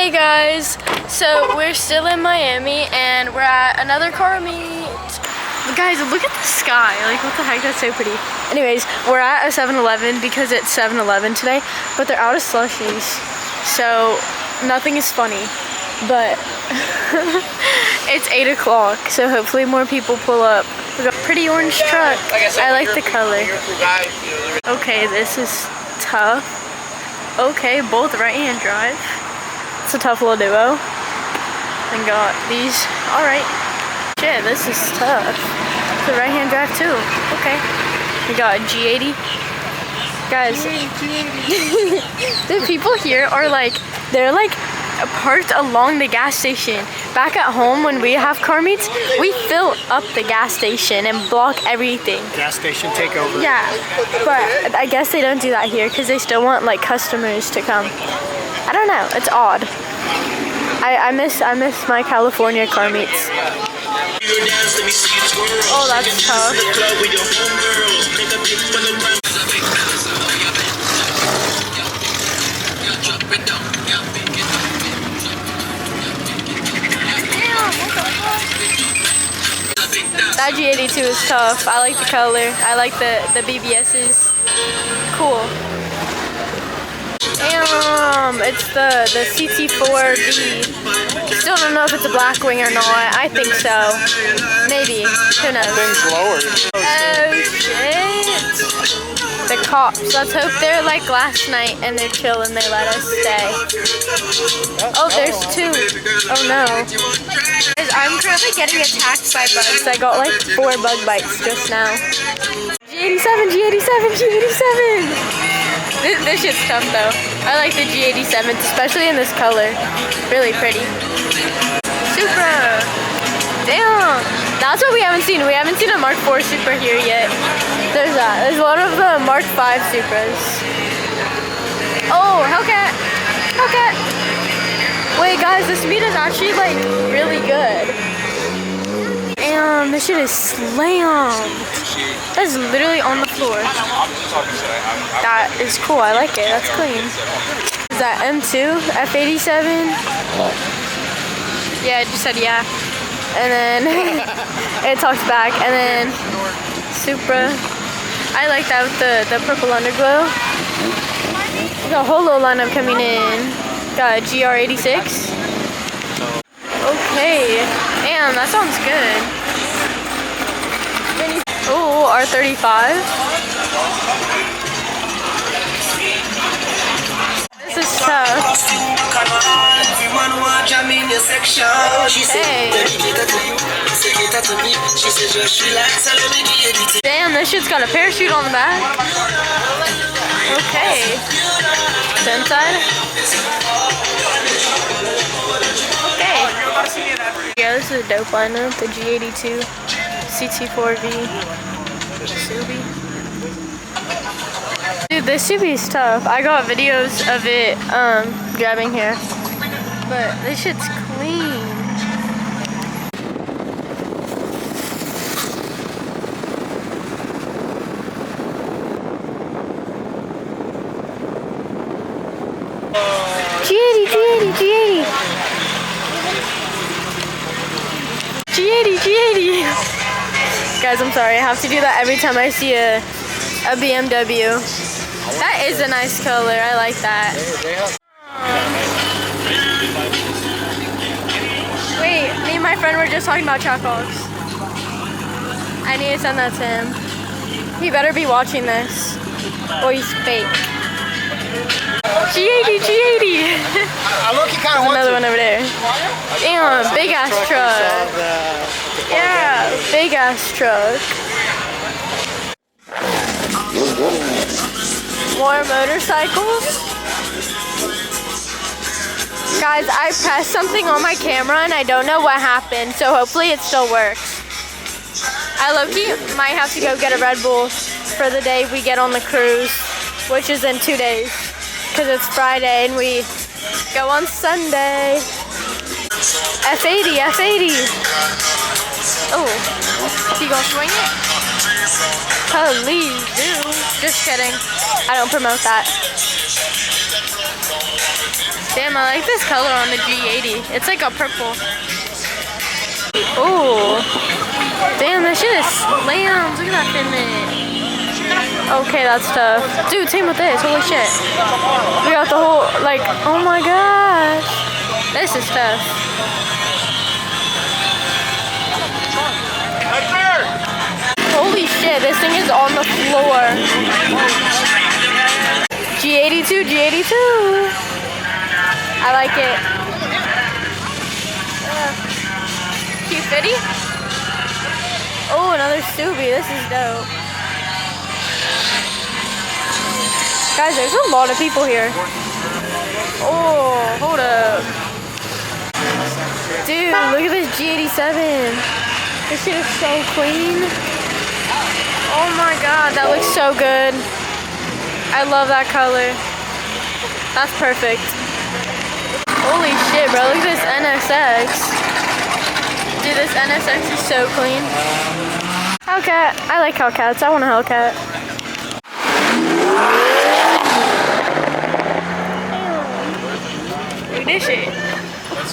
Hey guys, so we're still in Miami and we're at another car meet. Guys, look at the sky. Like, what the heck? That's so pretty. Anyways, we're at a 7-Eleven because it's 7-Eleven today, but they're out of slushies, so nothing is funny. But it's 8 o'clock, so hopefully more people pull up. We got a pretty orange truck. I like the color. Okay, this is tough. Okay, both right-hand drive. It's a tough little duo. And got these. Alright. Shit, this is tough. It's a right-hand drive too. Okay. We got a G80. Guys, the people here are like, they're like parked along the gas station. Back at home when we have car meets, we fill up the gas station and block everything. Gas station takeover. Yeah, but I guess they don't do that here because they still want like customers to come. I don't know, it's odd. I miss my California car meets. Oh, that's tough. That G82 is tough. I like the color. I like the BBS's. Cool. Damn, it's the CT4V. Still don't know if it's a Blackwing or not. I think so. Maybe. Who knows? Things lowered. Oh shit. The cops. Let's hope they're like last night and they're chill and they let us stay. Oh, there's two. Oh no. Guys, I'm currently getting attacked by bugs. I got like 4 bug bites just now. G87, G87, G87! This shit's tough though. I like the G87s, especially in this color. Really pretty. Supra! Damn! That's what we haven't seen. We haven't seen a Mark IV Supra here yet. There's that. There's one of the Mark V Supras. Oh, Hellcat! Hellcat! Wait guys, this meat is actually like really good. Damn, this shit is slammed. That is literally on the floor. That is cool. I like it. That's clean. Is that M2 F87? Yeah, it just said yeah. And then it talks back. And then Supra. I like that with the purple underglow. Got a whole little lineup coming in. Got a GR86. Okay. Damn, that sounds good. Oh, R35. This is tough. Hey. Damn, this shit's got a parachute on the back. Okay. The inside. Okay. Yeah, this is a dope lineup. The G82. CT4V. Subi. Dude, this Subi is tough. I got videos of it driving here. But this shit's clean. G80, G80, G80. G80, G80. Guys, I'm sorry. I have to do that every time I see a BMW. That is a nice color. I like that. Wait, me and my friend were just talking about Trackhawks. I need to send that to him. He better be watching this, or he's fake. G80, G80. There's another one over there. Damn, big ass truck. Yeah, big ass truck. More motorcycles. Guys, I pressed something on my camera and I don't know what happened, so hopefully it still works. I low-key might have to go get a Red Bull for the day we get on the cruise, which is in 2 days, because it's Friday and we go on Sunday. F80, F80. Oh, you gonna swing it? Please do. Just kidding. I don't promote that. Damn, I like this color on the G80. It's like a purple. Ooh. Damn, that shit is slams. Look at that Fitment. Okay, that's tough. Dude, same with this. Holy shit. We got the whole, like, oh my gosh. This is tough. Holy shit, this thing is on the floor. G82, G82. I like it. Q50. Oh, another Subi. This is dope. Guys, there's a lot of people here. Oh, hold up. Dude, look at this G87. This shit is so clean. Oh my god, that looks so good. I love that color. That's perfect. Holy shit, bro. Look at this NSX. Dude, this NSX is so clean. Hellcat. I like Hellcats. I want a Hellcat. Look at this shit.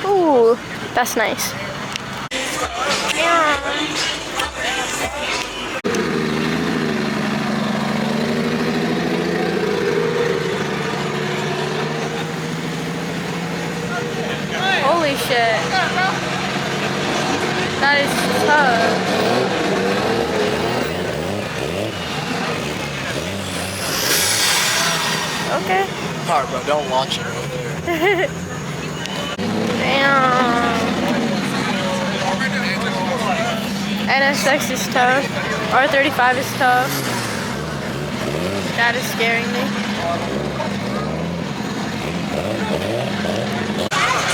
Ooh, that's nice. Holy shit. That is tough. Okay. Alright, bro, don't launch it over there. Damn. NSX is tough. R35 is tough. That is scaring me.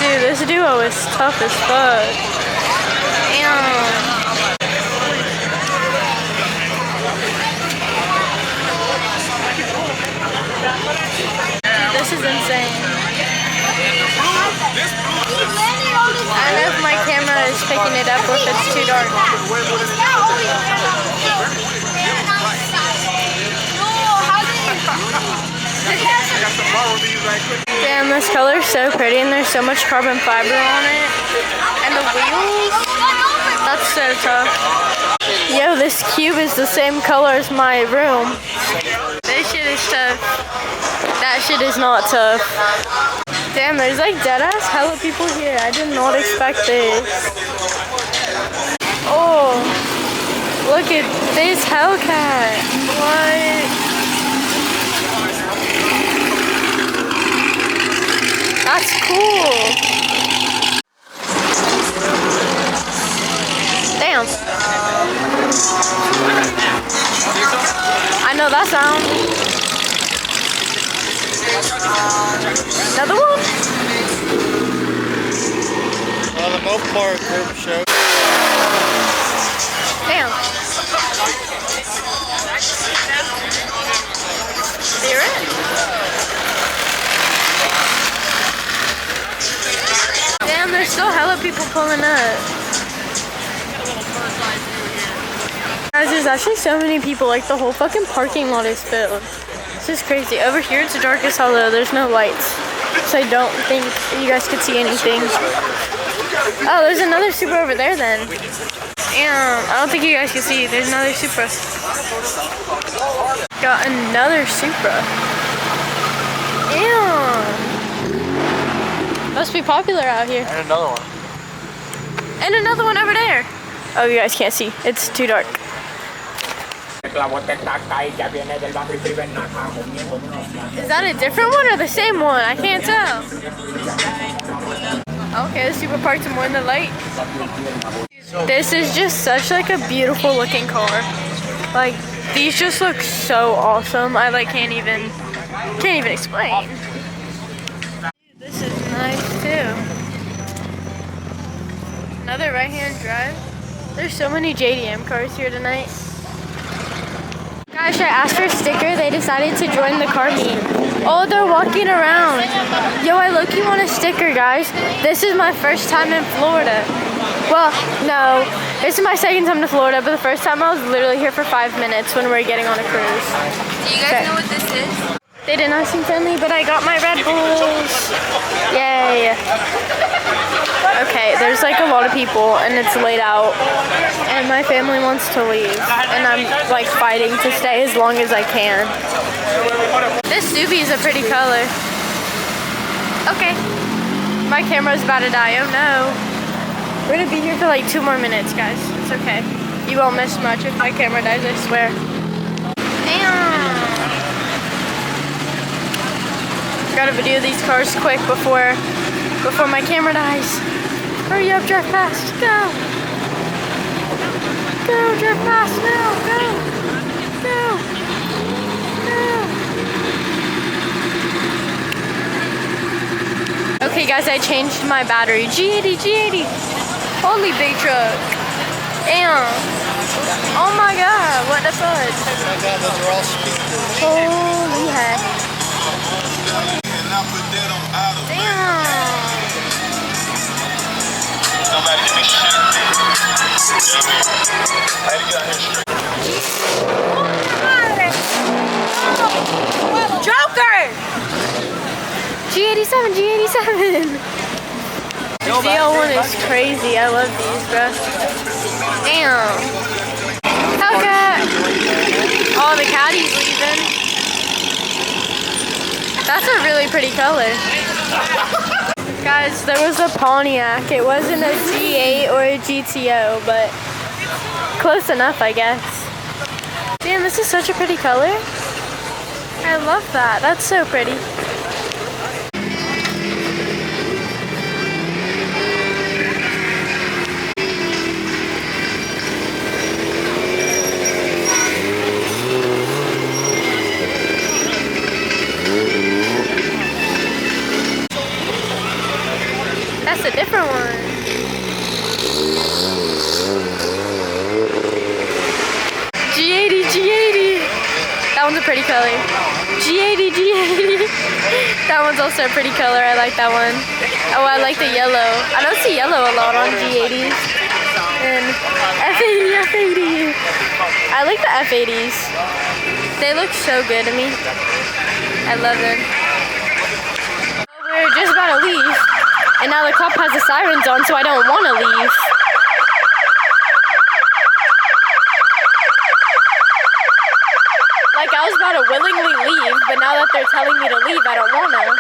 Dude, this duo is tough as fuck. Damn. Dude, this is insane. I don't know if my camera is picking it up or if it's too dark. Damn, this color is so pretty and there's so much carbon fiber on it. And the wheels, that's so tough. Yo, this cube is the same color as my room. This shit is tough. That shit is not tough. Damn, there's like deadass hella people here. I did not expect this. Oh, look at this Hellcat. What? That's cool. Damn. I know that sound. Another one? Well, the most part group show. Damn. You're in. Damn, there's still hella people pulling up. Guys, there's actually so many people, like the whole fucking parking lot is filled. This is crazy. Over here it's dark as hell though, there's no lights. So I don't think you guys could see anything. Oh, there's another Supra over there then. Damn, I don't think you guys can see. There's another Supra. Got another Supra. Damn. Must be popular out here. And another one. And another one over there. Oh, you guys can't see. It's too dark. Is that a different one or the same one? I can't tell. Okay, the Supra parked more in the light. This is just such like a beautiful looking car. Like, these just look so awesome. I like can't even explain. This is nice too. Another right-hand drive. There's so many JDM cars here tonight. Gosh, I asked for a sticker. They decided to join the car meet. Oh, they're walking around. Yo, I low-key want a sticker, guys. This is my first time in Florida. Well, no. This is my second time to Florida, but the first time I was literally here for 5 minutes when we were getting on a cruise. Do you guys know what this is? They did not seem friendly, but I got my Red Bulls. Yay. Okay, there's like a lot of people and it's late out and my family wants to leave and I'm like fighting to stay as long as I can. This Doobie is a pretty color. Okay. My camera's about to die. Oh no. We're gonna be here for like 2 more minutes, guys. It's okay. You won't miss much if my camera dies, I swear. Damn. Gotta video these cars quick before my camera dies. Hurry up, drive fast. Go. Go, drive fast now. Go. Go. Go. Okay, guys, I changed my battery. G80. Holy big truck. Damn. Oh my god, what the fudge? Oh my god, those are all speakers. Holy heck. Damn. Somebody give me shit. You know what I mean? I had to get out here straight. Joker! G87. The ZL1 is crazy. I love these, bro. Damn. Hellcat. Oh, the Caddy's leaving. That's a really pretty color. Guys, there was a Pontiac. It wasn't a G8 or a GTO, but close enough, I guess. Damn, this is such a pretty color. I love that. That's so pretty. That's a different one. G80. That one's a pretty color. G80. That one's also a pretty color. I like that one. Oh, I like the yellow. I don't see yellow a lot on G80s. And F80. I like the F80s. They look so good to me. I love them. We're just about to leave. And now the cop has the sirens on, so I don't want to leave. Like, I was about to willingly leave, but now that they're telling me to leave, I don't want to.